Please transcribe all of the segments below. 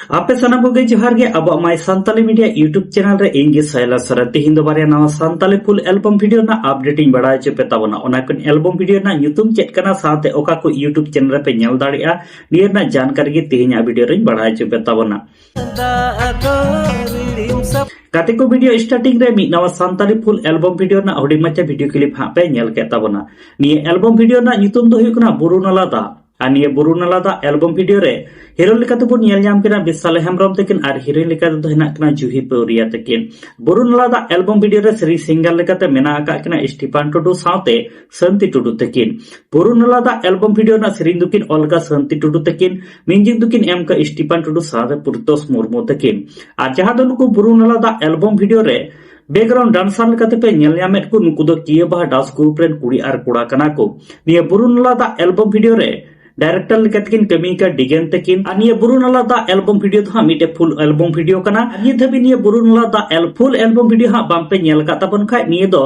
आपे सना को जोहार गे अब माय सान्ताली मीडिया यूट्यूब चैनल रे इंगे साइला सर तेहिन दो बारे नवा सान्ताली फुल एल्बम वीडियो ना अपडेटिंग बड़ाय चे पेतावना ओना कुन एल्बम वीडियो ना nyutum चेक कना साथे ओका को यूट्यूब चैनल रे पे नेल दाड़िया नियर ना जानकारी गे तेहिन वीडियो रे बड़ाय चे पेतावना काते को वीडियो स्टार्टिंग रे मी नवा सान्ताली फुल एल्बम वीडियो ना हुडी मचा वीडियो क्लिप हा पे नेल के तावना निये एल्बम वीडियो ना nyutum दो हुयकना बुरु नाला दा आनिये बुरु नाला दा एल्बम वीडियो रे हीरो लेकाते बन नेल जाम केना बिसाले हेमब्रम तकिन आर हीरोइन लेकाते दो हेना कना जुही पौरिया तकिन बुरु नाला दा एल्बम वीडियो रे श्री सिंगर लेकाते मेना का कना स्टीफान टुडू साथे संति टुडू तकिन बुरु नाला दा एल्बम वीडियो ना श्री दुकिन ओलगा संति टुडू तकिन म्यूजिक दुकिन एम का स्टीफान टुडू साथे पुरतोस मुर्मु तकिन आ जहां दो नुकु बुरु नाला दा एल्बम वीडियो रे बैकग्राउंड डांसर लेकाते पे नेल यामेट को नुकु दो किए बहा डांस ग्रुप रेन कुड़ी आर कुड़ा कना को निये बुरु नाला दा एल्बम वीडियो रे डायरेक्टर लेकातकिन कमी का डिगेन तकिन अनिये बुरु नाला दा एल्बम वीडियो तो मिटे फुल एल्बम वीडियो कना अनिये धबी निये बुरु नाला दा फुल एल्बम वीडियो हा बामपे नेल का तबन खाय निये दो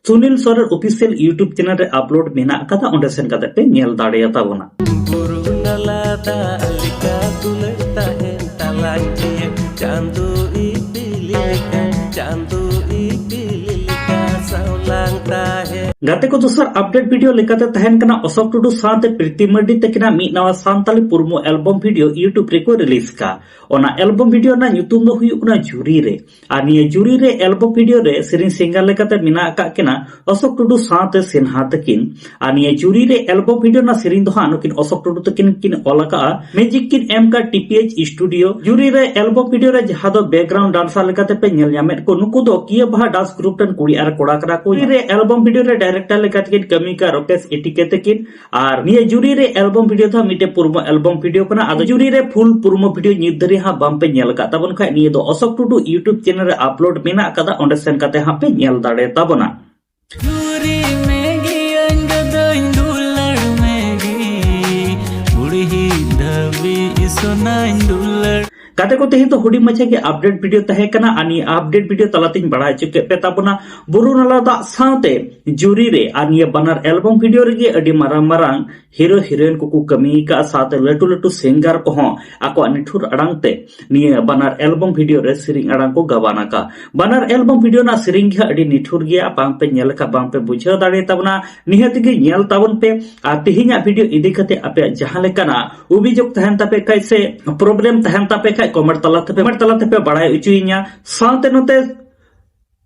Sunil Soren official YouTube channel रे अपलोड मेना कथा ओंडे सेन कते पे नेल दाड़िया ताबोना बुरु नाला दा लिका तुलता है तलांगिए चांदू इपिली का चांदू इपिली का साउलांगता है गाते को दोसर अपडेट वीडियो लेकाते तहन कना अशोक टुडू साथे प्रीति मर्डी तकिना मी नवा सान्ताली पुरमो एल्बम वीडियो यूट्यूब रे को रिलीज का ओना एल्बम वीडियो ना nyutum दो हुयु कना जुरी रे आ निये जुरी रे एल्बम वीडियो रे सिरिन सिंगर लेकाते मिना का केना अशोक टुडू साथे सिन्हा तकिन आ निये जुरी रे एल्बम वीडियो ना सिरिन दो हानुकिन अशोक टुडू तकिन किन ओलका म्यूजिक किन एम का टीपीएच स्टूडियो जुरी रे एल्बम वीडियो रे जहां दो बैकग्राउंड डांसर लेकाते पे नेल यामेट को नुकु दो किए बहा डांस ग्रुप टन कुड़ी आर कोड़ा करा को रे एल्बम वीडियो रे डायरेक्टर लेकातकिन कमी का रोकेश एटिकेतकिन आर निये जुरी रे एल्बम वीडियो था मिटे पुरमो एल्बम वीडियो कना आदो जुरी रे फुल पुरमो वीडियो निदरी हा बम पे नेल का तबन खाय निये दो अशोक टुडू यूट्यूब चैनल रे अपलोड मेना कदा ओंडे सेन कते हा पे नेल दाड़े ताबना जुरी मेगी अंगदन दुलर मेगी बुढ़ी धबी सोनाइन दुलर काते को तेहि तो हुडी मछे के अपडेट वीडियो तहे कना आनी अपडेट वीडियो तलातिन बड़ा चुके पे ताबना बुरु नाला दा साथे जुरी रे आनी बनर एल्बम वीडियो रे अडी मारांग मारांग हीरो हीरोइन को कमी का साथे लटू लटू सिंगर को हो आको निठुर अड़ांग ते निये बनर एल्बम वीडियो रे सिरिंग अड़ांग को गवाना का बनर एल्बम वीडियो ना सिरिंग के अडी निठुर गया बांग पे नेल का बांग पे बुझा दाड़े ताबना निहत के नेल ताबन पे आ तिहिना वीडियो इदी कते आपे जहां लेकाना अभियोग तहन तापे कैसे प्रॉब्लम तहन तापे कमेंट तलाते पे बड़ाई उचुइया साथे नते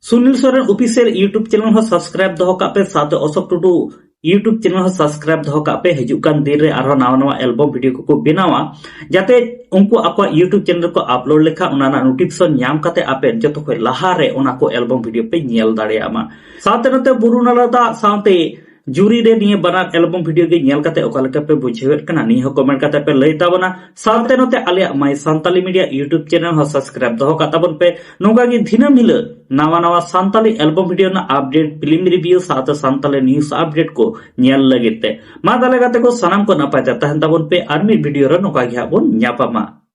Sunil Soren official YouTube channel हो सब्सक्राइब दो का पे साथे अशोक टुडू यूट्यूब चैनल हो सब्सक्राइब दो का पे हिजुक कान दिन रे आरो नावा नावा एल्बम वीडियो को बनावा जाते उनको आपको यूट्यूब चैनल को अपलोड लेखा उना नोटिफिकेशन न्याम काते आपे जतो को लाहा रे उना को एल्बम वीडियो पे नेल दाड़ेयामा साथे नते बुरु नाला दा साथे जुरी रे निये बनार एल्बम वीडियो के नेल काते ओकालका पे बुझेवेट कना नि हो कमेंट काते पे लई ताबना साथे नते आले माय सान्ताली मीडिया यूट्यूब चैनल हो सब्सक्राइब दो का ताबन पे नोगा गे दिनम हिल नवा नवा सान्ताली एल्बम वीडियो ना अपडेट फिल्म रिव्यू साथे सान्ताली न्यूज़ अपडेट को नेल लगिते मा दाले गाते को सनाम को नपाय ताहन ताबन पे आर्मी वीडियो रे नोका गे बोन न्यापामा।